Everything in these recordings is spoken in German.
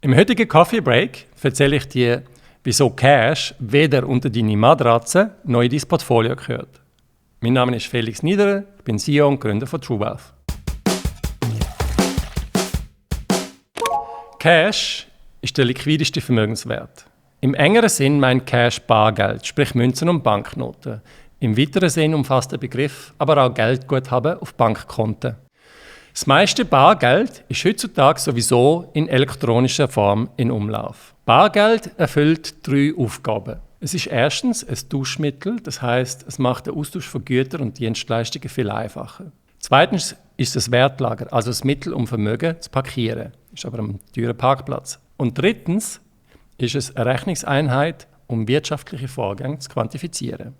Im heutigen Coffee Break erzähle ich dir, wieso Cash weder unter deine Matratze noch in dein Portfolio gehört. Mein Name ist Felix Niederer, ich bin CEO und Gründer von TrueWealth. Cash ist der liquideste Vermögenswert. Im engeren Sinn meint Cash Bargeld, sprich Münzen und Banknoten. Im weiteren Sinn umfasst der Begriff aber auch Geldguthaben auf Bankkonten. Das meiste Bargeld ist heutzutage sowieso in elektronischer Form in Umlauf. Bargeld erfüllt 3 Aufgaben. Es ist erstens ein Tauschmittel, das heißt, es macht den Austausch von Gütern und Dienstleistungen viel einfacher. Zweitens ist es Wertlager, also das Mittel, um Vermögen zu parkieren. Ist aber ein teurer Parkplatz. Und drittens ist es eine Rechnungseinheit, um wirtschaftliche Vorgänge zu quantifizieren.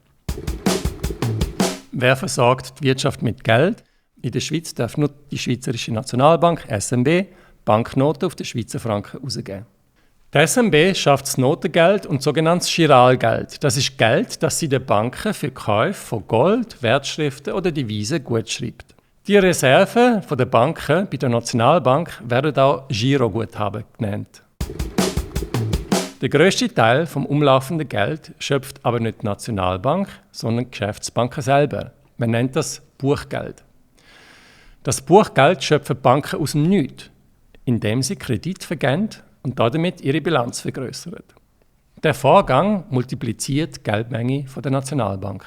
Wer versorgt die Wirtschaft mit Geld? In der Schweiz darf nur die Schweizerische Nationalbank, SNB, Banknoten auf den Schweizer Franken herausgeben. Die SNB schafft das Notengeld und sogenanntes Chiralgeld. Das ist Geld, das sie den Banken für Käufe von Gold, Wertschriften oder Devisen gutschreibt. Die Reserven der Banken bei der Nationalbank werden auch Giroguthaben genannt. Der grösste Teil vom umlaufenden Geld schöpft aber nicht die Nationalbank, sondern die Geschäftsbanken selber. Man nennt das Buchgeld. Das Buchgeld schöpfen die Banken aus dem Nichts, indem sie Kredit vergeben und damit ihre Bilanz vergrößern. Der Vorgang multipliziert die Geldmenge der Nationalbank.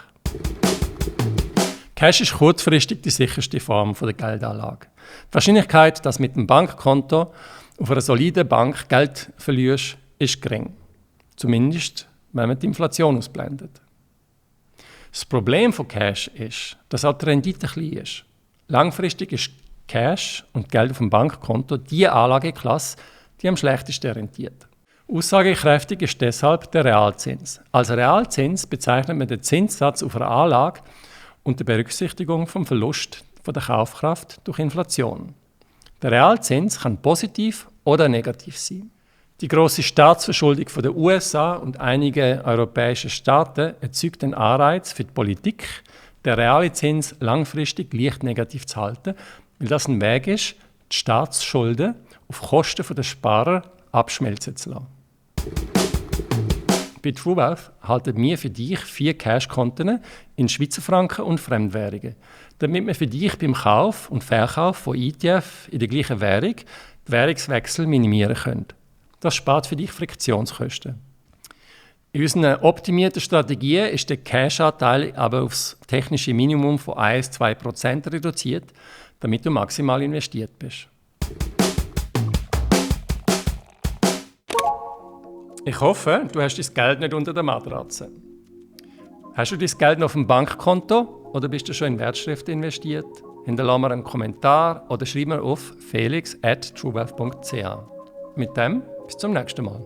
Cash ist kurzfristig die sicherste Form der Geldanlage. Die Wahrscheinlichkeit, dass mit dem Bankkonto auf einer soliden Bank Geld verlierst, ist gering. Zumindest, wenn man die Inflation ausblendet. Das Problem von Cash ist, dass auch die Rendite klein ist. Langfristig ist Cash und Geld auf dem Bankkonto die Anlageklasse, die am schlechtesten rentiert. Aussagekräftig ist deshalb der Realzins. Als Realzins bezeichnet man den Zinssatz auf einer Anlage unter Berücksichtigung vom Verlust der Kaufkraft durch Inflation. Der Realzins kann positiv oder negativ sein. Die grosse Staatsverschuldung der USA und einige europäische Staaten erzeugt den Anreiz für die Politik, den Realzins langfristig leicht negativ zu halten, weil das ein Weg ist, die Staatsschulden auf Kosten der Sparer abschmelzen zu lassen. Bei TrueWealth halten wir für dich 4 Cash-Konten in Schweizer Franken und Fremdwährungen, damit wir für dich beim Kauf und Verkauf von ETF in der gleichen Währung die Währungswechsel minimieren können. Das spart für dich Friktionskosten. In unseren optimierten Strategien ist der Cash-Anteil aber aufs technische Minimum von 1-2% reduziert, damit du maximal investiert bist. Ich hoffe, du hast dein Geld nicht unter der Matratze. Hast du dein Geld noch auf dem Bankkonto oder bist du schon in Wertschriften investiert? Hinterlasse mir einen Kommentar oder schreib mir auf felix@truewealth.ch. Mit dem bis zum nächsten Mal.